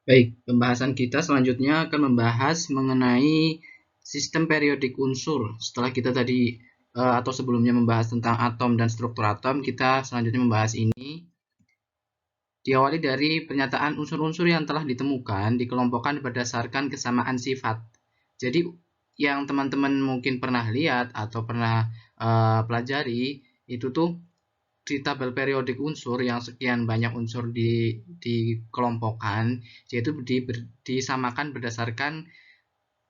Baik, pembahasan kita selanjutnya akan membahas mengenai sistem periodik unsur. Setelah kita tadi atau sebelumnya membahas tentang atom dan struktur atom, kita selanjutnya membahas ini. Diawali dari pernyataan unsur-unsur yang telah ditemukan dikelompokkan berdasarkan kesamaan sifat. Jadi yang teman-teman mungkin pernah lihat atau pernah pelajari itu tuh di tabel periodik unsur yang sekian banyak unsur dikelompokkan, yaitu disamakan berdasarkan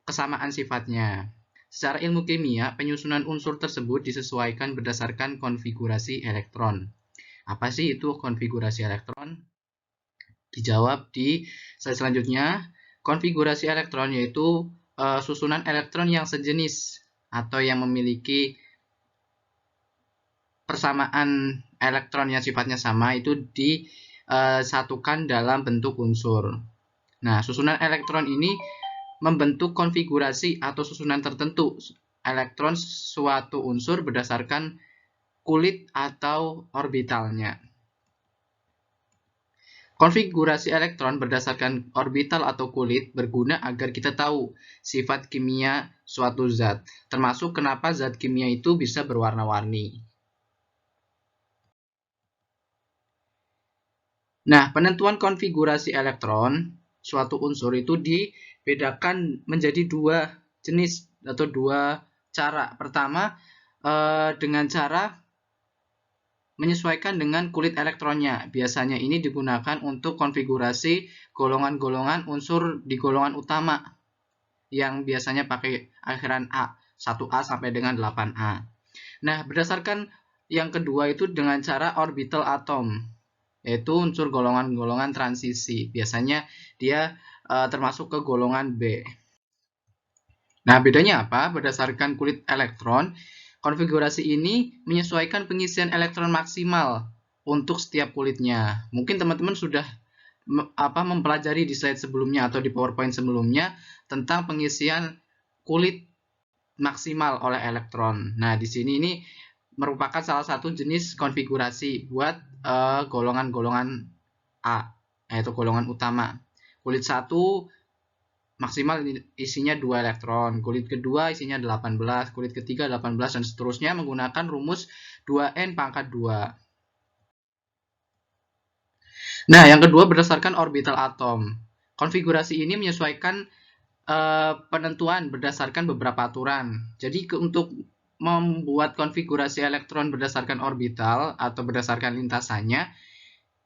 kesamaan sifatnya. Secara ilmu kimia, penyusunan unsur tersebut disesuaikan berdasarkan konfigurasi elektron. Apa sih itu konfigurasi elektron? Dijawab di slide selanjutnya. Konfigurasi elektron yaitu susunan elektron yang sejenis atau yang memiliki persamaan elektron yang sifatnya sama itu disatukan dalam bentuk unsur. Nah, susunan elektron ini membentuk konfigurasi atau susunan tertentu elektron suatu unsur berdasarkan kulit atau orbitalnya. Konfigurasi elektron berdasarkan orbital atau kulit berguna agar kita tahu sifat kimia suatu zat, termasuk kenapa zat kimia itu bisa berwarna-warni. Nah, penentuan konfigurasi elektron suatu unsur itu dibedakan menjadi dua jenis atau dua cara. Pertama, dengan cara menyesuaikan dengan kulit elektronnya. Biasanya ini digunakan untuk konfigurasi golongan-golongan unsur di golongan utama yang biasanya pakai akhiran A, 1A sampai dengan 8A. Nah, berdasarkan yang kedua itu dengan cara orbital atom, yaitu unsur golongan-golongan transisi. Biasanya dia termasuk ke golongan B. Nah, bedanya apa? Berdasarkan kulit elektron, konfigurasi ini menyesuaikan pengisian elektron maksimal untuk setiap kulitnya. Mungkin teman-teman sudah mempelajari di slide sebelumnya atau di PowerPoint sebelumnya tentang pengisian kulit maksimal oleh elektron. Nah, di sini ini merupakan salah satu jenis konfigurasi buat golongan-golongan A, yaitu golongan utama. Kulit 1 maksimal isinya 2 elektron, kulit kedua isinya 18, kulit ketiga 18, dan seterusnya menggunakan rumus 2N pangkat 2. Nah, yang kedua berdasarkan orbital atom. Konfigurasi ini menyesuaikan penentuan berdasarkan beberapa aturan. Jadi untuk membuat konfigurasi elektron berdasarkan orbital atau berdasarkan lintasannya,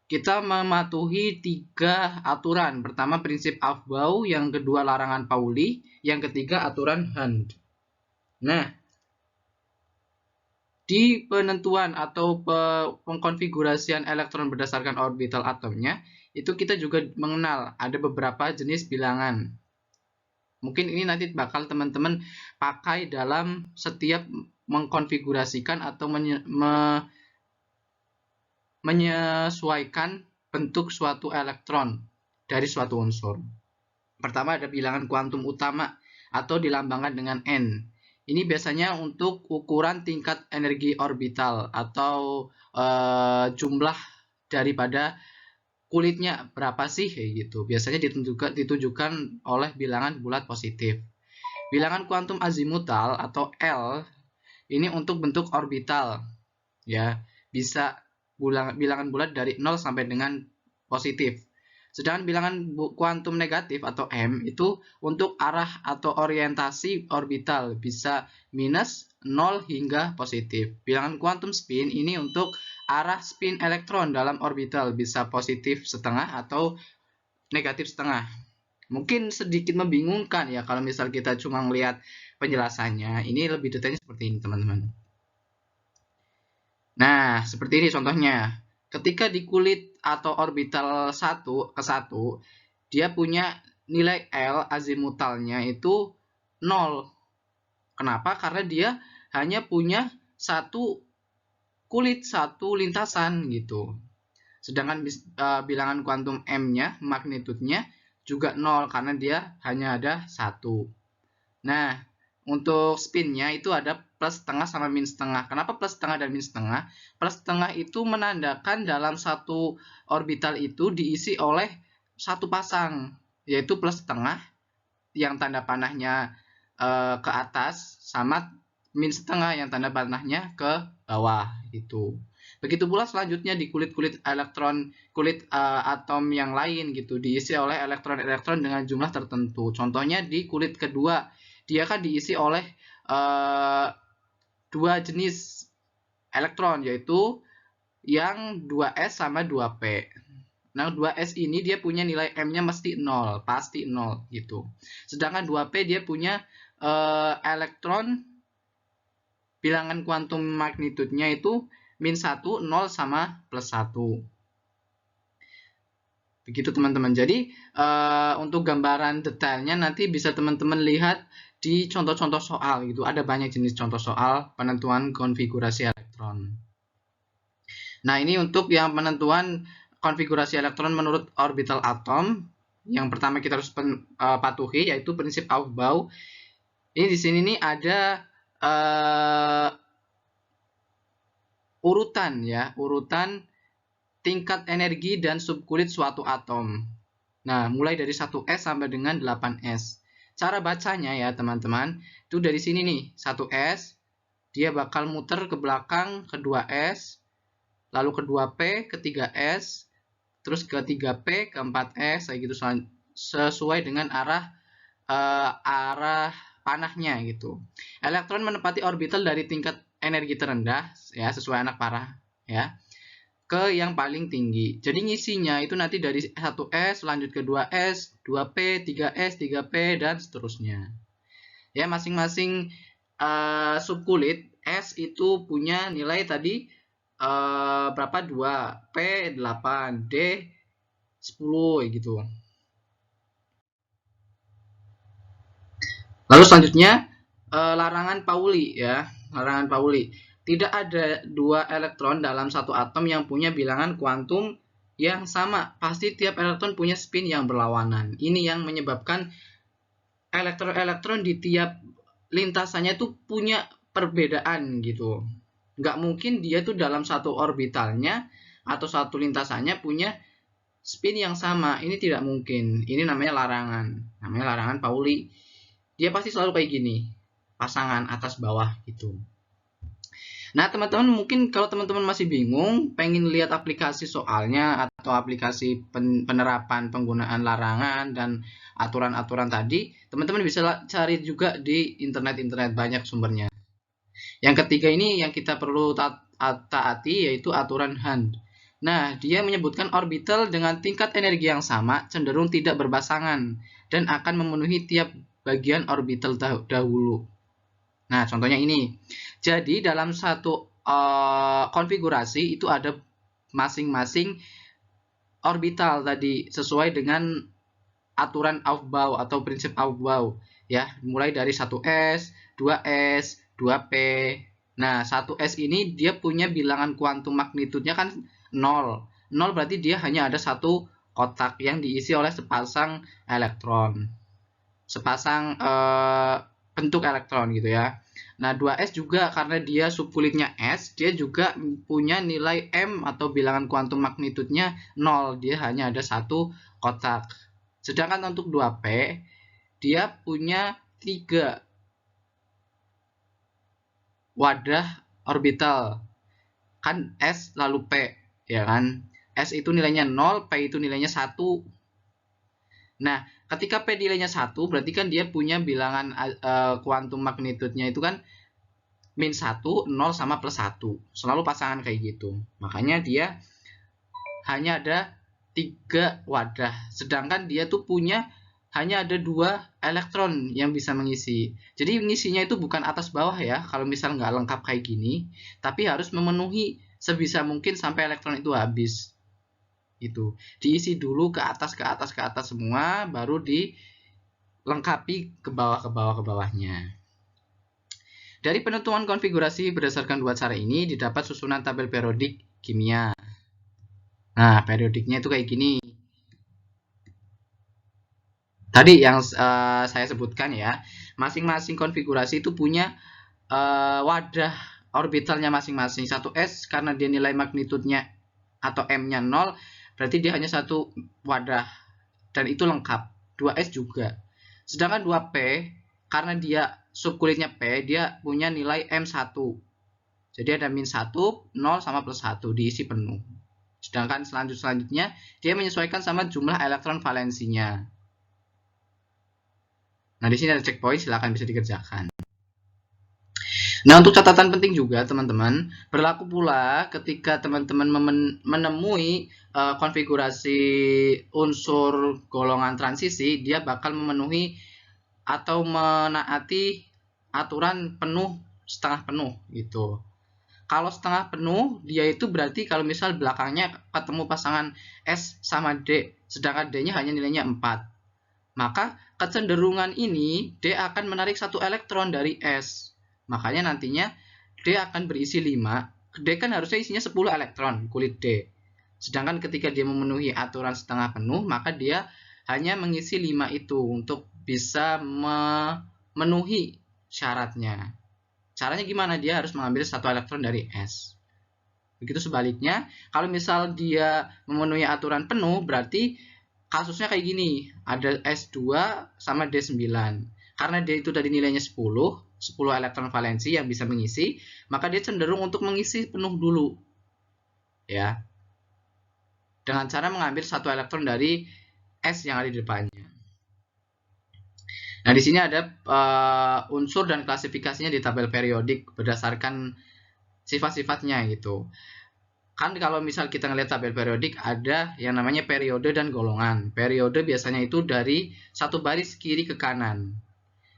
kita mematuhi 3 aturan. Pertama prinsip Aufbau, yang kedua larangan Pauli, yang ketiga aturan Hund. Nah, di penentuan atau pengkonfigurasian elektron berdasarkan orbital atomnya, itu kita juga mengenal ada beberapa jenis bilangan. Mungkin ini nanti bakal teman-teman pakai dalam setiap mengkonfigurasikan atau menyesuaikan bentuk suatu elektron dari suatu unsur. Pertama ada bilangan kuantum utama atau dilambangkan dengan N. Ini biasanya untuk ukuran tingkat energi orbital atau jumlah daripada kulitnya berapa sih kayak gitu. Biasanya ditunjukkan oleh bilangan bulat positif. Bilangan kuantum azimutal atau L ini untuk bentuk orbital, ya, bisa bilangan bulat dari 0 sampai dengan positif. Sedangkan bilangan kuantum negatif atau M itu untuk arah atau orientasi orbital, bisa minus, 0 hingga positif. Bilangan kuantum spin ini untuk arah spin elektron dalam orbital, bisa positif setengah atau negatif setengah. Mungkin sedikit membingungkan ya kalau misal kita cuma melihat penjelasannya. Ini lebih detailnya seperti ini, teman-teman. Nah, seperti ini contohnya. Ketika di kulit atau orbital 1 ke 1, dia punya nilai L azimutalnya itu 0. Kenapa? Karena dia hanya punya satu kulit, satu lintasan gitu. Sedangkan bilangan kuantum M-nya, magnitudenya juga 0 karena dia hanya ada 1. Nah, untuk spinnya itu ada plus setengah sama min setengah. Kenapa plus setengah dan min setengah? Plus setengah itu menandakan dalam satu orbital itu diisi oleh satu pasang, yaitu plus setengah yang tanda panahnya ke atas sama min setengah yang tanda panahnya ke bawah gitu. Begitu pula selanjutnya di kulit-kulit elektron, kulit atom yang lain gitu, diisi oleh elektron-elektron dengan jumlah tertentu. Contohnya di kulit kedua, dia kan diisi oleh dua jenis elektron, yaitu yang 2s sama 2p. Nah, 2s ini dia punya nilai m-nya mesti 0, pasti 0 gitu. Sedangkan 2p dia punya elektron bilangan kuantum magnitudenya itu min 1, 0 sama plus 1. Begitu teman-teman. Jadi untuk gambaran detailnya nanti bisa teman-teman lihat di contoh-contoh soal gitu. Ada banyak jenis contoh soal penentuan konfigurasi elektron. Nah, ini untuk yang penentuan konfigurasi elektron menurut orbital atom. Yang pertama kita harus patuhi yaitu prinsip Aufbau. Ini di sini nih ada urutan ya, urutan tingkat energi dan subkulit suatu atom. Nah, mulai dari 1s sampai dengan 8s. Cara bacanya ya, teman-teman, itu dari sini nih, 1s, dia bakal muter ke belakang ke 2s, lalu ke 2p, ke 3s, terus ke 3p, ke 4s, kayak gitu sesuai dengan arah panahnya gitu. Elektron menempati orbital dari tingkat energi terendah ya, sesuai anak panah ya, ke yang paling tinggi. Jadi ngisinya itu nanti dari 1s lanjut ke 2s, 2p, 3s, 3p dan seterusnya. Ya, masing-masing subkulit S itu punya nilai tadi berapa? 2, P 8, D 10 gitu. Lalu selanjutnya larangan Pauli ya, larangan Pauli. Tidak ada dua elektron dalam satu atom yang punya bilangan kuantum yang sama. Pasti tiap elektron punya spin yang berlawanan. Ini yang menyebabkan elektron-elektron di tiap lintasannya itu punya perbedaan gitu. Nggak mungkin dia tuh dalam satu orbitalnya atau satu lintasannya punya spin yang sama. Ini tidak mungkin. Ini namanya larangan. Namanya larangan Pauli. Dia pasti selalu kayak gini, pasangan atas bawah gitu. Nah, teman-teman mungkin kalau teman-teman masih bingung, pengen lihat aplikasi soalnya atau aplikasi penerapan penggunaan larangan dan aturan-aturan tadi, teman-teman bisa cari juga di internet banyak sumbernya. Yang ketiga ini yang kita perlu taati yaitu aturan Hund. Nah, dia menyebutkan orbital dengan tingkat energi yang sama cenderung tidak berpasangan dan akan memenuhi tiap bagian orbital dahulu. Nah, contohnya ini. Jadi, dalam satu konfigurasi itu ada masing-masing orbital tadi sesuai dengan aturan Aufbau atau prinsip Aufbau ya, mulai dari 1s, 2s, 2p. Nah, 1s ini dia punya bilangan kuantum magnitudenya kan 0. 0 berarti dia hanya ada satu kotak yang diisi oleh sepasang elektron. Sepasang bentuk elektron gitu ya. Nah, 2s juga karena dia subkulitnya S, dia juga punya nilai M atau bilangan kuantum magnitudenya 0. Dia hanya ada satu kotak. Sedangkan untuk 2p, dia punya 3 wadah orbital. Kan S lalu P, ya kan? S itu nilainya 0, P itu nilainya 1. Nah, ketika P nilainya 1, berarti kan dia punya bilangan kuantum magnitudenya itu kan min 1, 0 sama plus 1. Selalu pasangan kayak gitu. Makanya dia hanya ada 3 wadah. Sedangkan dia tuh punya hanya ada 2 elektron yang bisa mengisi. Jadi mengisinya itu bukan atas bawah ya, kalau misal nggak lengkap kayak gini. Tapi harus memenuhi sebisa mungkin sampai elektron itu habis. Itu diisi dulu ke atas semua, baru dilengkapi ke bawahnya. Dari penentuan konfigurasi berdasarkan dua cara ini didapat susunan tabel periodik kimia. Nah, periodiknya itu kayak gini. Tadi yang saya sebutkan ya, masing-masing konfigurasi itu punya wadah orbitalnya masing-masing. 1s karena dia nilai magnitudenya atau m-nya 0, berarti dia hanya satu wadah dan itu lengkap. 2S juga. Sedangkan 2P, karena dia subkulitnya P, dia punya nilai M1. Jadi ada min 1, 0, sama plus 1 diisi penuh. Sedangkan selanjutnya dia menyesuaikan sama jumlah elektron valensinya. Nah, di sini ada checkpoint, silakan bisa dikerjakan. Nah, untuk catatan penting juga teman-teman, berlaku pula ketika teman-teman menemui konfigurasi unsur golongan transisi, dia bakal memenuhi atau menaati aturan penuh setengah penuh gitu. Kalau setengah penuh, dia itu berarti kalau misal belakangnya ketemu pasangan S sama D, sedangkan D-nya hanya nilainya 4. Maka kecenderungan ini D akan menarik satu elektron dari S. Makanya nantinya D akan berisi 5. D kan harusnya isinya 10 elektron, kulit D. Sedangkan ketika dia memenuhi aturan setengah penuh, maka dia hanya mengisi 5 itu untuk bisa memenuhi syaratnya. Caranya gimana? Dia harus mengambil satu elektron dari S. Begitu sebaliknya, kalau misal dia memenuhi aturan penuh, berarti kasusnya kayak gini. Ada S2 sama D9. Karena D itu tadi nilainya 10 elektron valensi yang bisa mengisi, maka dia cenderung untuk mengisi penuh dulu. Ya. Dengan cara mengambil satu elektron dari S yang ada di depannya. Nah, di sini ada unsur dan klasifikasinya di tabel periodik berdasarkan sifat-sifatnya gitu. Kan kalau misal kita ngelihat tabel periodik ada yang namanya periode dan golongan. Periode biasanya itu dari satu baris kiri ke kanan.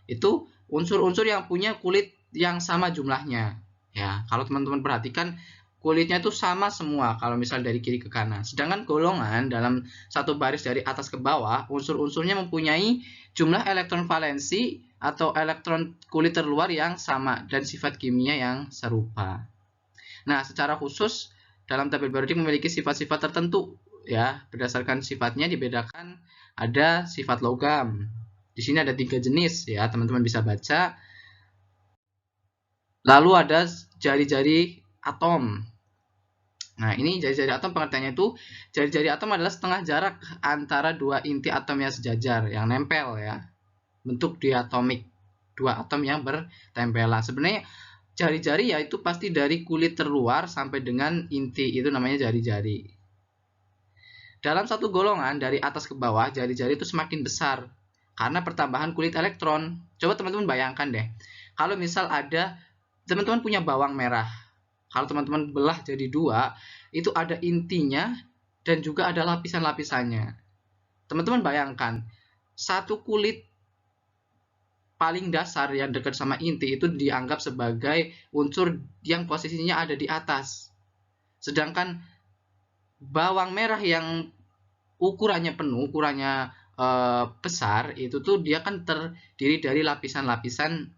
Itu unsur-unsur yang punya kulit yang sama jumlahnya. Ya, kalau teman-teman perhatikan kulitnya itu sama semua kalau misal dari kiri ke kanan. Sedangkan golongan dalam satu baris dari atas ke bawah, unsur-unsurnya mempunyai jumlah elektron valensi atau elektron kulit terluar yang sama dan sifat kimia yang serupa. Nah, secara khusus dalam tabel periodik memiliki sifat-sifat tertentu ya. Berdasarkan sifatnya dibedakan, ada sifat logam. Di sini ada 3 jenis ya, teman-teman bisa baca. Lalu ada jari-jari atom. Nah, ini jari-jari atom pengertiannya itu, jari-jari atom adalah setengah jarak antara dua inti atom yang sejajar, yang nempel ya. Bentuk diatomik, dua atom yang bertempelan. Sebenarnya jari-jari ya itu pasti dari kulit terluar sampai dengan inti, itu namanya jari-jari. Dalam satu golongan dari atas ke bawah, jari-jari itu semakin besar karena pertambahan kulit elektron. Coba teman-teman bayangkan deh, kalau misal ada teman-teman punya bawang merah, kalau teman-teman belah jadi 2, itu ada intinya dan juga ada lapisan-lapisannya. Teman-teman bayangkan, satu kulit paling dasar yang dekat sama inti itu dianggap sebagai unsur yang posisinya ada di atas. Sedangkan bawang merah yang ukurannya penuh, ukurannya besar, itu tuh dia kan terdiri dari lapisan-lapisan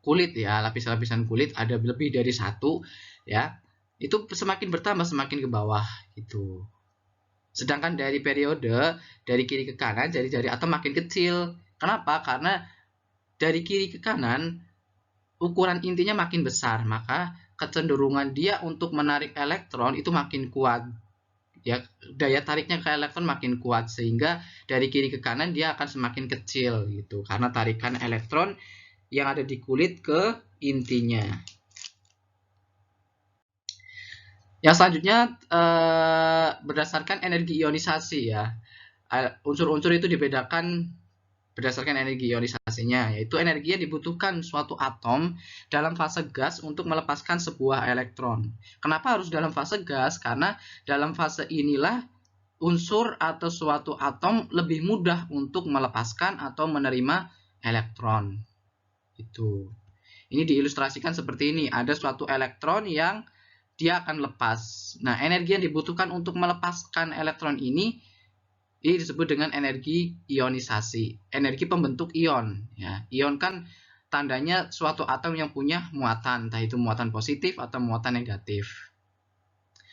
kulit ya, lapisan-lapisan kulit ada lebih dari 1 ya. Itu semakin bertambah semakin ke bawah gitu. Sedangkan dari periode dari kiri ke kanan jari-jari atom makin kecil. Kenapa? Karena dari kiri ke kanan ukuran intinya makin besar, maka kecenderungan dia untuk menarik elektron itu makin kuat. Ya, daya tariknya ke elektron makin kuat sehingga dari kiri ke kanan dia akan semakin kecil gitu. Karena tarikan elektron yang ada di kulit ke intinya. Yang selanjutnya berdasarkan energi ionisasi ya. Unsur-unsur itu dibedakan berdasarkan energi ionisasinya, yaitu energi yang dibutuhkan suatu atom dalam fase gas untuk melepaskan sebuah elektron. Kenapa harus dalam fase gas? Karena dalam fase inilah unsur atau suatu atom lebih mudah untuk melepaskan atau menerima elektron. Itu. Ini diilustrasikan seperti ini. Ada suatu elektron yang dia akan lepas. Nah, energi yang dibutuhkan untuk melepaskan elektron ini disebut dengan energi ionisasi. Energi pembentuk ion. Ya, ion kan tandanya suatu atom yang punya muatan, entah itu muatan positif atau muatan negatif.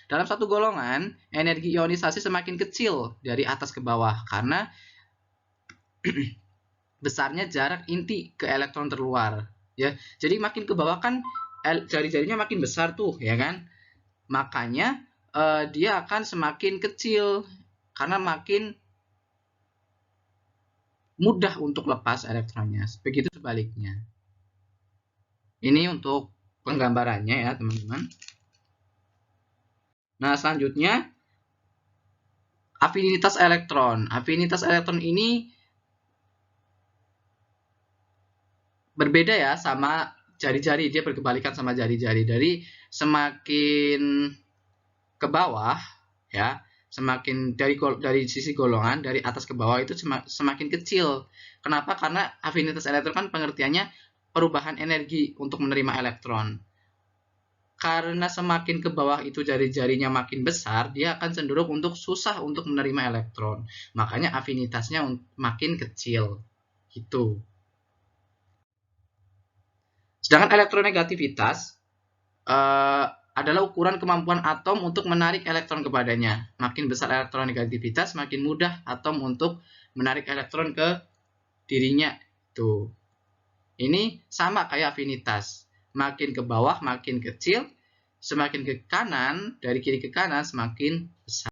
Dalam satu golongan, energi ionisasi semakin kecil dari atas ke bawah karena besarnya jarak inti ke elektron terluar. Ya, jadi makin ke bawah kan jari-jarinya makin besar tuh, ya kan? Makanya dia akan semakin kecil karena makin mudah untuk lepas elektronnya. Begitu sebaliknya. Ini untuk penggambarannya ya, teman-teman. Nah, selanjutnya afinitas elektron. Afinitas elektron ini berbeda ya sama jari-jari, dia berkebalikan sama jari-jari. Dari semakin ke bawah ya, semakin dari sisi golongan dari atas ke bawah itu semakin kecil. Kenapa? Karena afinitas elektron kan pengertiannya perubahan energi untuk menerima elektron. Karena semakin ke bawah itu jari-jarinya makin besar, dia akan cenderung untuk susah untuk menerima elektron. Makanya afinitasnya makin kecil. Gitu. Sedangkan elektronegativitas adalah ukuran kemampuan atom untuk menarik elektron kepadanya. Makin besar elektronegativitas, makin mudah atom untuk menarik elektron ke dirinya. Tuh. Ini sama kayak afinitas. Makin ke bawah makin kecil, semakin ke kanan, dari kiri ke kanan semakin besar.